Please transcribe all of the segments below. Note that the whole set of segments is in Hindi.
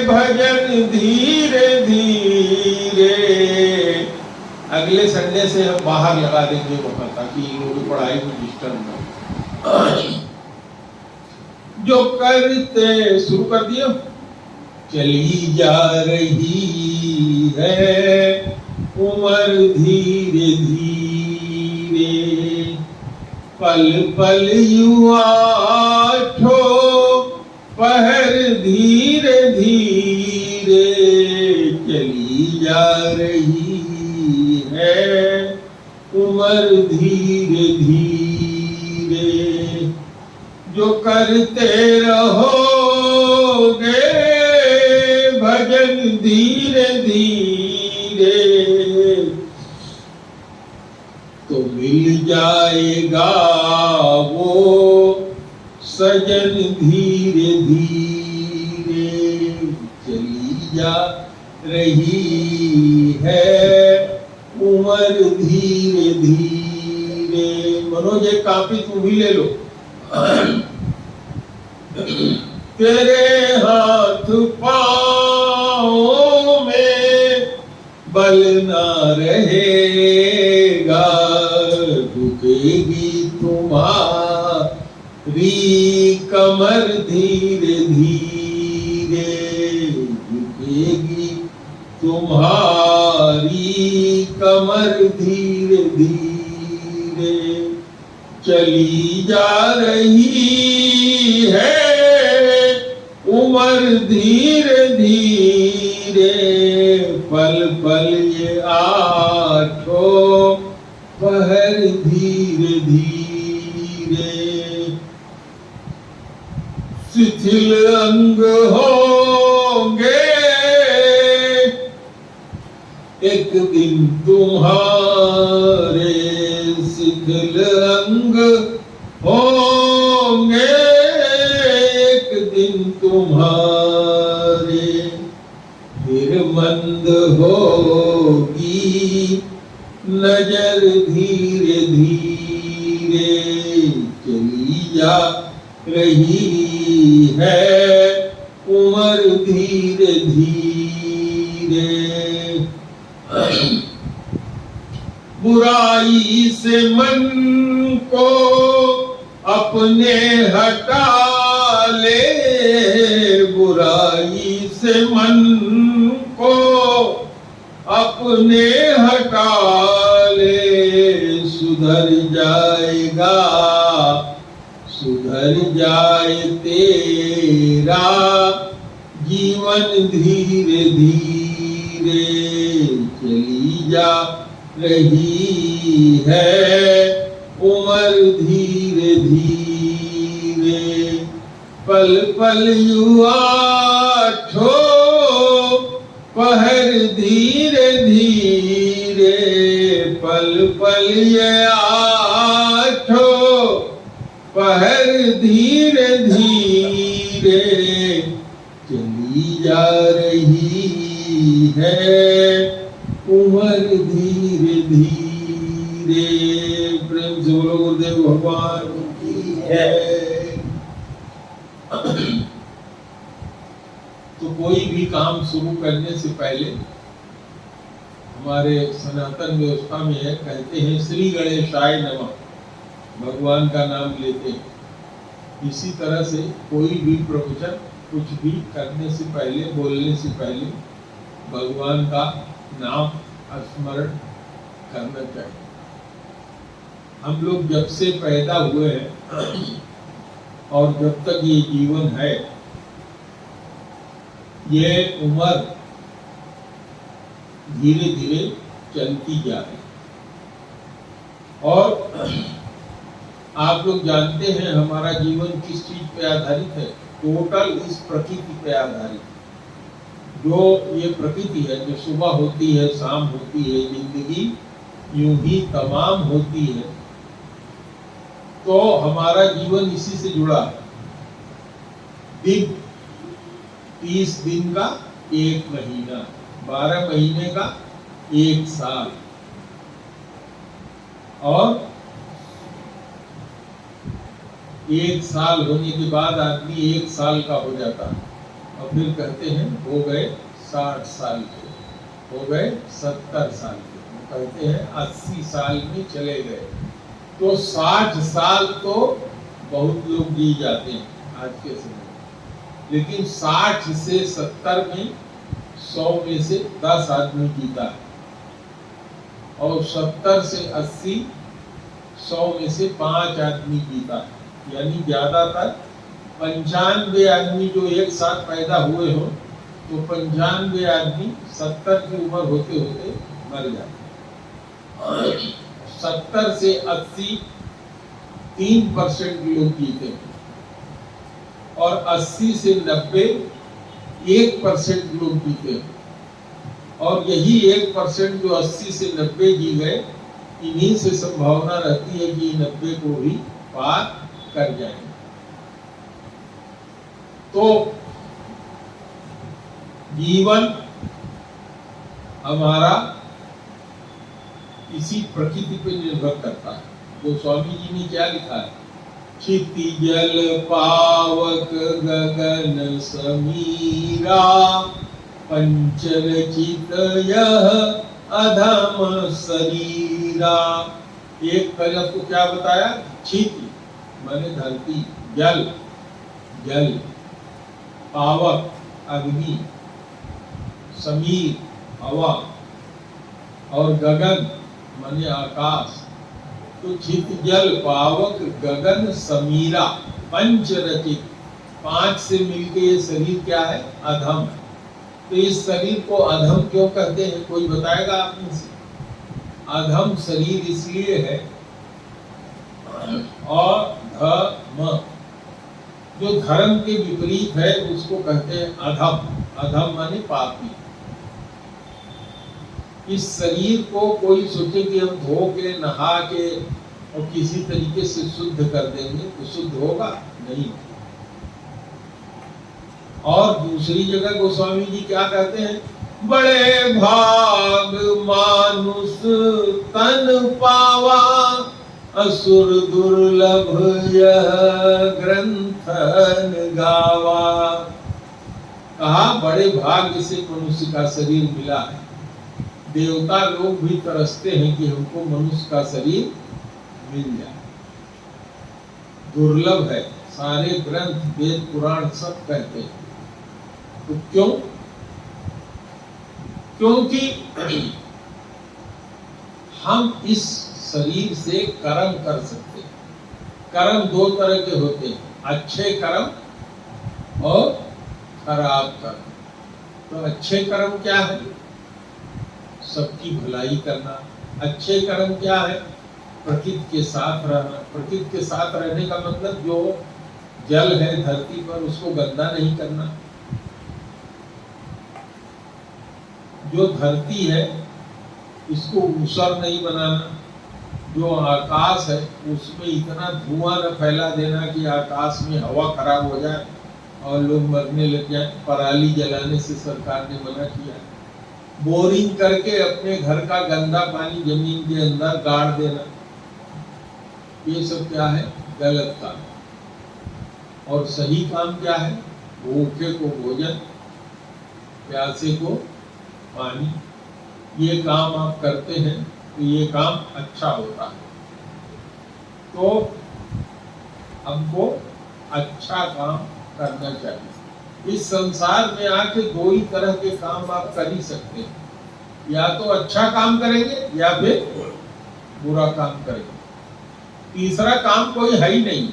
भजन धीरे धीरे। अगले संडे से हम बाहर लगा देंगे वहां, ताकि इन लोगों की पढ़ाई में डिस्टर्ब ना हो। जो करते शुरू कर दिया। चली जा रही है उम्र धीरे धीरे, पल पल युवा ठो पहर धीरे धीरे। चली जा रही है उम्र धीरे धीरे। जो करते रहोगे भजन धीरे धीरे, तो मिल जाएगा वो सजन धीरे धीरे। चली जा रही है उम्र धीरे धीरे। मनोज एक कापी तुम भी ले लो। तेरे हाथ पाँव में बल ना रहेगा, झुकेगी तुम्हारी कमर धीरे धीरे। झुकेगी तुम्हारी कमर धीरे धीरे। चली जा रही है उम्र धीरे धीरे, पल पल ये आठों पहर धीरे धीरे। शिथिल अंग होंगे एक दिन तुम्हारे, शिथिल अंग होंगे एक दिन तुम्हारे। फिर मंद होगी नजर धीरे धीरे। चली जा रही है उम्र धीरे धीरे। बुराई से मन को अपने हटा ले, बुराई से मन को अपने हटा ले। सुधर जाएगा, सुधर जाए तेरा जीवन धीरे धीरे। चली जा रही है उम्र धीरे धीरे। पल पल युवा ठो पहर धीरे धीरे। पल पल ये आठो पहर धीरे धीरे। चली जा रही है उम्र धीरे धीरे। प्रेम से बोलो गुरुदेव भगवान की है। तो कोई भी काम शुरू करने से पहले हमारे सनातन व्यवस्था में है, कहते हैं श्री गणेशाय नमः, भगवान का नाम लेते हैं। इसी तरह से कोई भी प्रवचन कुछ भी करने से पहले, बोलने से पहले भगवान का नाम स्मरण करना चाहिए। हम लोग जब से पैदा हुए हैं और जब तक ये जीवन है, ये उम्र धीरे धीरे चलती जा रही। और आप लोग जानते हैं हमारा जीवन किस चीज पे आधारित है? टोटल इस प्रकृति पे आधारित। जो ये प्रकृति है, जो सुबह होती है, शाम होती है, जिंदगी यूं ही तमाम होती है, तो हमारा जीवन इसी से जुड़ा है। दिन 30 दिन का एक महीना, 12 महीने का एक साल, और एक साल होने के बाद आदमी 1 साल का हो जाता है। और फिर कहते हैं हो गए 60 साल के, हो गए 70 साल के, कहते हैं 80 साल में चले गए। तो 60 साल तो बहुत लोग जी जाते हैं आज के समय में, लेकिन 60 से 70 में 100 में से 10 आदमी जीता है, और 70 से 80 100 में से 5 आदमी जीता है। यानी ज्यादातर 95 आदमी जो एक साथ पैदा हुए हो, तो 95 आदमी 70 की उम्र होते होते मर जाते हैं। 70 से 80 3% लोग जीते हैं, और 80 से 90 1% लोग जीते हैं। और यही 1% जो 80 से 90 जी गए, इन्हीं से संभावना रहती है कि 90 को भी पार कर जाएंगे। तो जीवन हमारा इसी प्रकृति पर निर्भर करता है। गोस्वामी जी ने क्या लिखा है? क्षिति जल पावक गगन समीरा, पंचरचित यह अधम शरीरा। एक तरफ को क्या बताया? क्षिति माने धरती, जल जल, पावक अग्नि, समीर हवा, और गगन माने आकाश। तो क्षिति जल पावक गगन समीरा पंचरचित, 5 से मिलके ये शरीर क्या है? अधम। तो इस शरीर को अधम क्यों कहते हैं? कोई बताएगा आप में से? अधम शरीर इसलिए है, अधम जो धर्म के विपरीत है उसको कहते हैं अधम। अधम माने पापी। इस शरीर को कोई सोचे कि हम धो के नहा के और किसी तरीके से शुद्ध कर देंगे तो शुद्ध होगा? नहीं। और दूसरी जगह गोस्वामी जी क्या कहते हैं? बड़े भाग मानुष तन पावा, असुर दुर्लभ यह ग्रंथन गावा। कहा बड़े भाग्य से मनुष्य का शरीर मिला है। देवता लोग भी तरसते हैं कि हमको मनुष्य का शरीर मिल जाए। दुर्लभ है, सारे ग्रंथ वेद पुराण सब कहते हैं। तो क्यों? क्योंकि हम इस शरीर से कर्म कर सकते हैं। कर्म 2 तरह के होते हैं, अच्छे कर्म और खराब कर्म। तो अच्छे कर्म क्या है? सबकी भलाई करना। अच्छे कर्म क्या है? प्रकृति के साथ रहना। प्रकृति के साथ रहने का मतलब जो जल है धरती पर उसको गंदा नहीं करना। जो धरती है इसको ऊसर नहीं बनाना। जो आकाश है उसमें इतना धुआं न फैला देना कि आकाश में हवा खराब हो जाए और लोग मरने लग जाए। पराली जलाने से सरकार ने मना किया। बोरिंग करके अपने घर का गंदा पानी जमीन के अंदर गाड़ देना, ये सब क्या है? गलत काम। और सही काम क्या है? भूखे को भोजन, प्यासे को पानी। ये काम आप करते हैं तो ये काम अच्छा होता है। तो हमको अच्छा काम करना चाहिए। इस संसार में आके 2 ही तरह के काम आप कर ही सकते हैं, या तो अच्छा काम करेंगे या फिर बुरा काम करेंगे। तीसरा काम कोई है ही नहीं।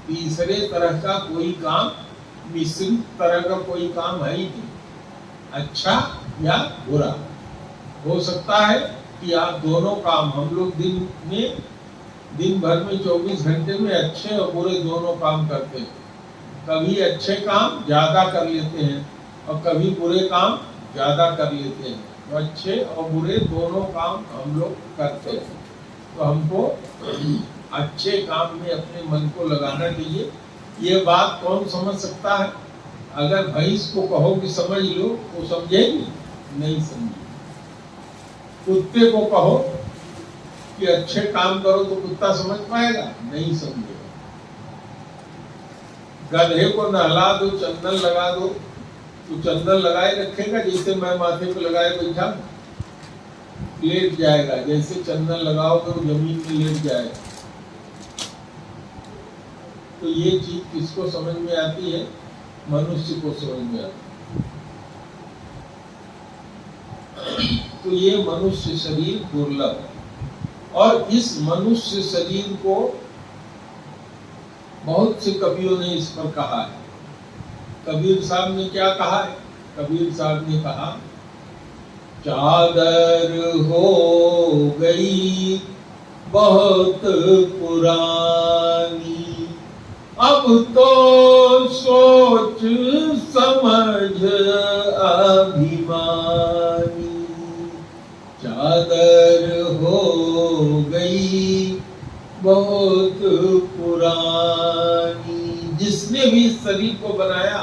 तीसरे तरह का कोई काम, मिश्रित तरह का कोई काम है ही नहीं, अच्छा या बुरा। हो सकता है कि आप दोनों काम, हम लोग दिन भर में 24 घंटे में अच्छे और बुरे दोनों काम करते हैं। कभी अच्छे काम ज्यादा कर लेते हैं और कभी बुरे काम ज्यादा कर लेते हैं। तो अच्छे और बुरे दोनों काम हम लोग करते हैं। तो हमको अच्छे काम में अपने मन को लगाना चाहिए। ये बात कौन समझ सकता है? अगर भैंस को कहो कि समझ लो तो समझेगी? नहीं समझेगी। कुत्ते को कहो कि अच्छे काम करो तो कुत्ता समझ पाएगा? नहीं समझेगा। गधे को नहला दो, चंदन लगा दो, तो चंदन लगाए रखेगा? जैसे मैं माथे पे लगाए बैठा, लेट जाएगा। जैसे चंदन लगाओगे वो जमीन में लेट जाएगा। तो ये चीज किसको समझ में आती है? मनुष्य को समझ में आती है। तो ये मनुष्य शरीर दुर्लभ है, और इस मनुष्य शरीर को बहुत से कवियों ने इस पर कहा है। कबीर साहब ने क्या कहा है? कबीर साहब ने कहा, चादर हो गई बहुत पुरानी, अब तो सोच समझ अभिमानी। चादर हो गई बहुत पुरानी। जिसने भी इस शरीर को बनाया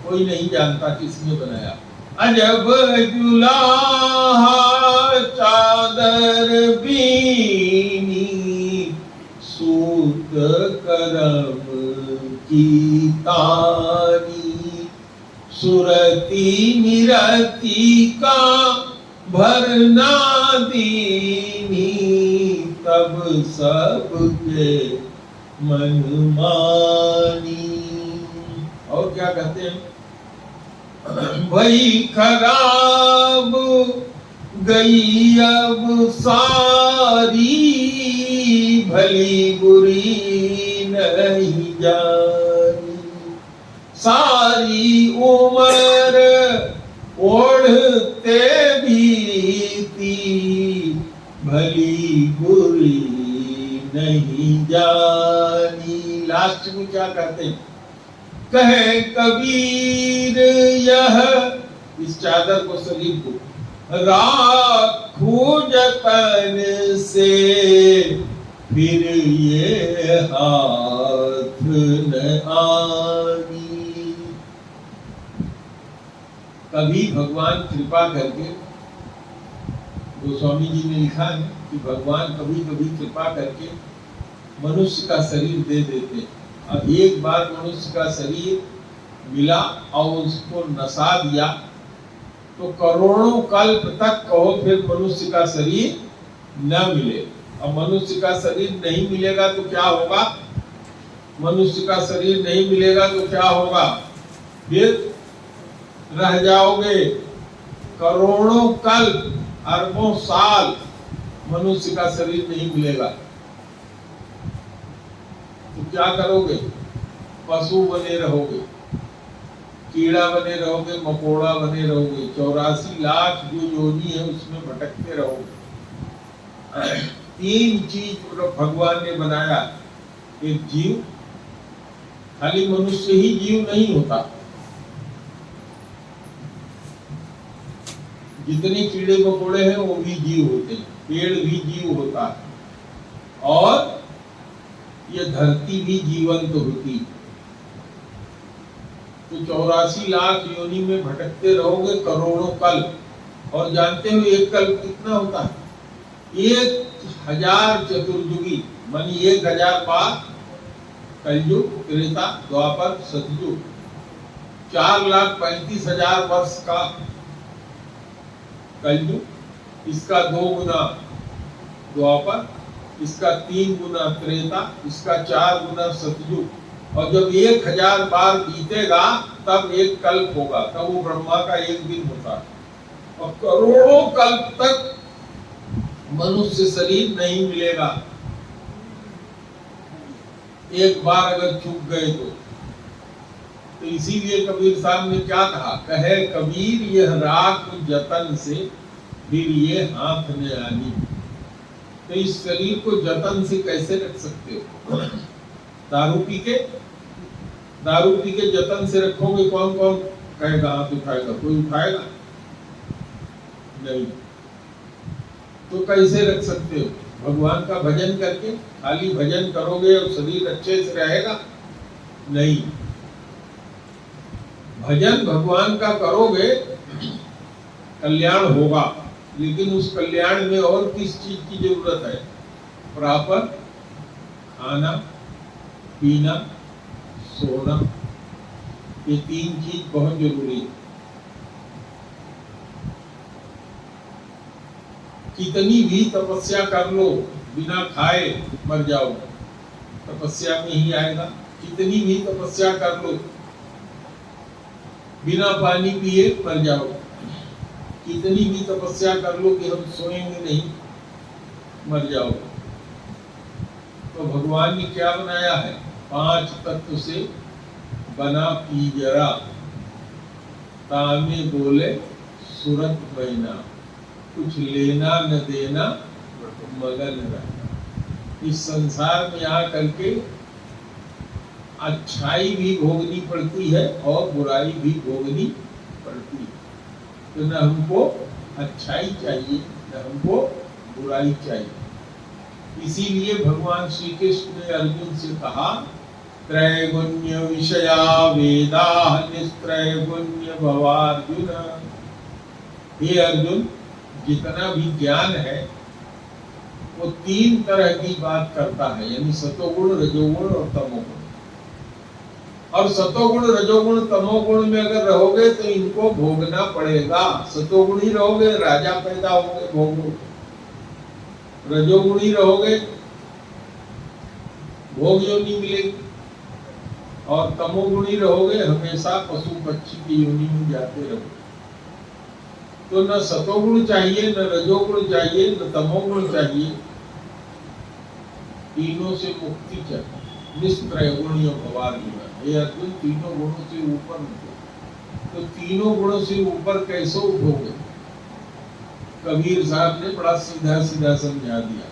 कोई नहीं जानता किसने बनाया। अजब जुलाहा चादर बीनी, सूत करम की तानी। सुरती निरती का भरना दीनी, तब सबके मनमानी। और क्या कहते हैं? भई खराब गई अब सारी, भली बुरी नहीं जानी। सारी उम्र ओढ़ते बीती, भली बुरी नहीं जानी। लास्ट में क्या कहते हैं? कहे कबीर यह, इस चादर को, शरीर को, राखू जतन से, फिर ये हाथ न आनी। कभी भगवान कृपा करके, गोस्वामी जी ने लिखा है कि भगवान कभी कभी कृपा करके मनुष्य का शरीर दे देते। अब एक बार मनुष्य का शरीर मिला और उसको नसा दिया तो करोड़ों कल्प तक कहो फिर मनुष्य का शरीर न मिले। अब मनुष्य का शरीर नहीं मिलेगा तो क्या होगा? मनुष्य का शरीर नहीं मिलेगा तो क्या होगा? फिर रह जाओगे करोड़ों कल्प, अरबों साल मनुष्य का शरीर नहीं मिलेगा तो क्या करोगे? पशु बने रहोगे, कीड़ा बने रहोगे, मकोड़ा बने रहोगे, 84 लाख जो योनि है उसमें भटकते रहोगे। 3 चीज भगवान ने बनाया। एक जीव, खाली मनुष्य ही जीव नहीं होता, जितने कीड़े मकोड़े हैं वो भी जीव होते हैं, पेड़ भी जीव होता है, और ये धरती भी जीवंत होती है। तो 84 लाख योनि में भटकते रहोगे करोड़ों कल्प। और जानते हो एक कल्प कितना होता है? 1000 चतुर्युगी, मानी 1000 बार कलयुग, त्रेता, द्वापर, सतयुग। 4,35,000 वर्ष का कलयुग, इसका 2 गुना द्वापर, इसका 3 गुना त्रेता, इसका 4 गुना सतयुग। और जब 1000 बार बीतेगा तब एक कल्प होगा, तब वो ब्रह्मा का एक दिन होता है। और करोड़ों कल्प तक मनुष्य शरीर नहीं मिलेगा। एक बार अगर चूक गए तो इसीलिए कबीर साहब ने क्या कहा? कहे कबीर यह राख जतन से, फिर ये हाथ में आनी। तो इस शरीर को जतन से कैसे रख सकते हो? दारू पी के जतन से रखोगे, कौन कौन कहेगा हाथ उठाएगा? कोई उठाएगा नहीं। तो कैसे रख सकते हो? भगवान का भजन करके। खाली भजन करोगे और शरीर अच्छे से रहेगा? नहीं। भजन भगवान का करोगे कल्याण होगा, लेकिन उस कल्याण में और किस चीज की जरूरत है? प्रॉपर खाना, पीना, सोना, ये तीन चीज बहुत जरूरी है। कितनी भी तपस्या कर लो, बिना खाए मर जाओ, तपस्या में ही आएगा। कितनी भी तपस्या कर लो, बिना पानी पिए मर जाओ। कितनी भी तपस्या कर लो कि हम सोएंगे नहीं, मर जाओ। तो भगवान ने क्या बनाया है? 5 तत्व से बना पिंजरा, तामे बोले सूरत बहना, कुछ लेना न देना मगन रहना। इस संसार में आ करके अच्छाई भी भोगनी पड़ती है और बुराई भी भोगनी पड़ती है। तो न हमको अच्छाई चाहिए न हमको बुराई चाहिए। इसीलिए भगवान श्री कृष्ण ने अर्जुन से कहा, त्रैगुण्य विषया वेदा निस्त्रैगुण्य भवार्जुन। हे अर्जुन, जितना भी ज्ञान है वो 3 तरह की बात करता है, यानी सतोगुण, रजोगुण और तमोगुण। और सतोगुण, रजोगुण, तमोगुण में अगर रहोगे तो इनको भोगना पड़ेगा। सतोगुण ही रहोगे, राजा पैदा होगे, भोगो। रजोगुण ही रहोगे, भोग योनि मिलेगी। और तमोगुणी रहोगे, हमेशा पशु पक्षी की योनि में जाते रहोगे। तो न सतोगुण चाहिए, न रजोगुण चाहिए, न तमोगुण चाहिए, तीनों से मुक्ति चाहिए। निस्त्रैगुण्य भवार्जुन। हे अर्जुन, तीनों गुणों से ऊपर उठो। तो तीनों गुणों से ऊपर कैसे उठोगे? कबीर साहब ने बड़ा सीधा सीधा समझा दिया।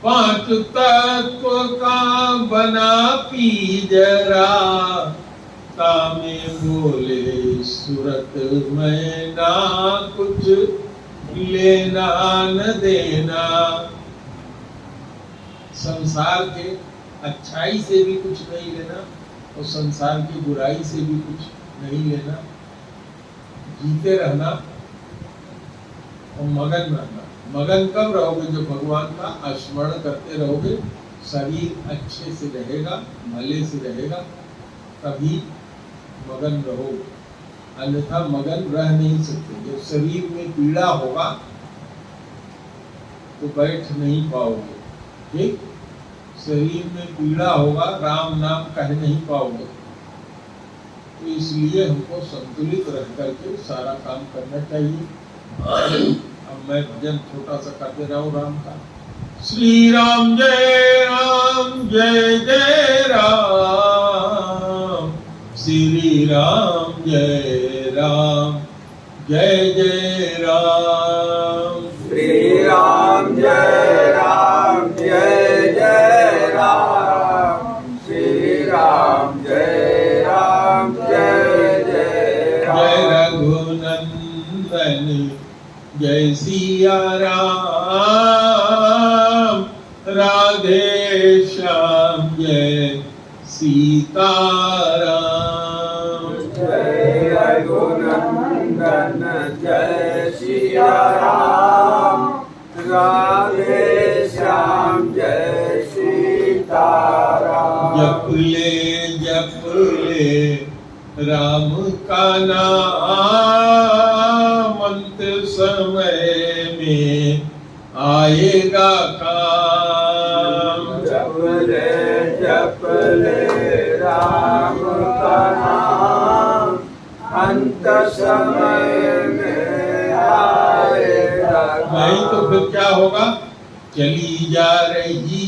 5 तत्व का बना पिंजरा, तामे बोले सूरत में ना कुछ लेना न देना। संसार के अच्छाई से भी कुछ नहीं लेना और संसार की बुराई से भी कुछ नहीं लेना। जीते रहना और मगन रहना। मगन कब रहोगे? जब भगवान का स्मरण करते रहोगे, शरीर अच्छे से रहेगा, भले से रहेगा, तभी मगन रहोगे, अन्यथा मगन रह नहीं सकते। जब शरीर में पीड़ा होगा तो बैठ नहीं पाओगे। ठीक, शरीर में पीड़ा होगा, राम नाम कह नहीं पाओगे। तो इसलिए हमको संतुलित रह करके सारा काम करना चाहिए। अब मैं भजन छोटा सा करते रहूं राम का। श्री राम जय राम जय जय राम, श्री राम जय राम जय जय राम, श्री राम जय राम जय जय राम, श्री राम जय राम जय जय राम। जय रघुनंदन जय सिया राम, राधे श्याम जय सीता राम। जय रघुनंदन जय सिया राम, राधे श्याम जय सीता राम। जप ले राम का नाम, अंत समय में आएगा काम। जप ले राम का नाम, अंत समय में आएगा काम। नहीं तो फिर क्या होगा? चली जा रही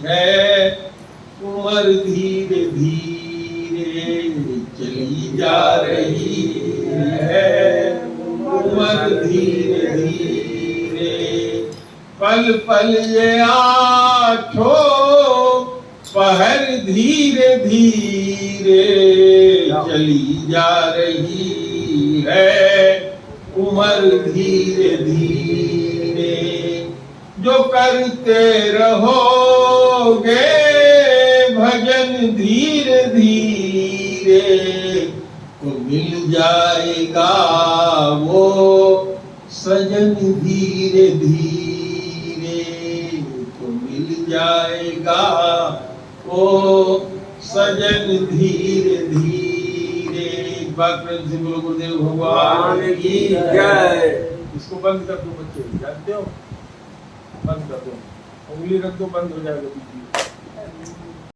है उम्र धीरे धीरे, चली जा रही है उम्र धीरे धीरे। पल पल ये आठों पहर धीरे धीरे, चली जा रही है उम्र धीरे धीरे। जो करते रहोगे भजन धीरे धीरे, तो मिल जाएगा वो सजन धीरे धीरे, तो मिल जाएगा वो भजन धीरे धीरे। एक बार प्रेम से बोलो गुरुदेव भगवान की जय। इसको बंद कर दो बच्चे, जानते हो, बंद कर दो, उंगली रख दो, बंद हो जाएगा बीच में।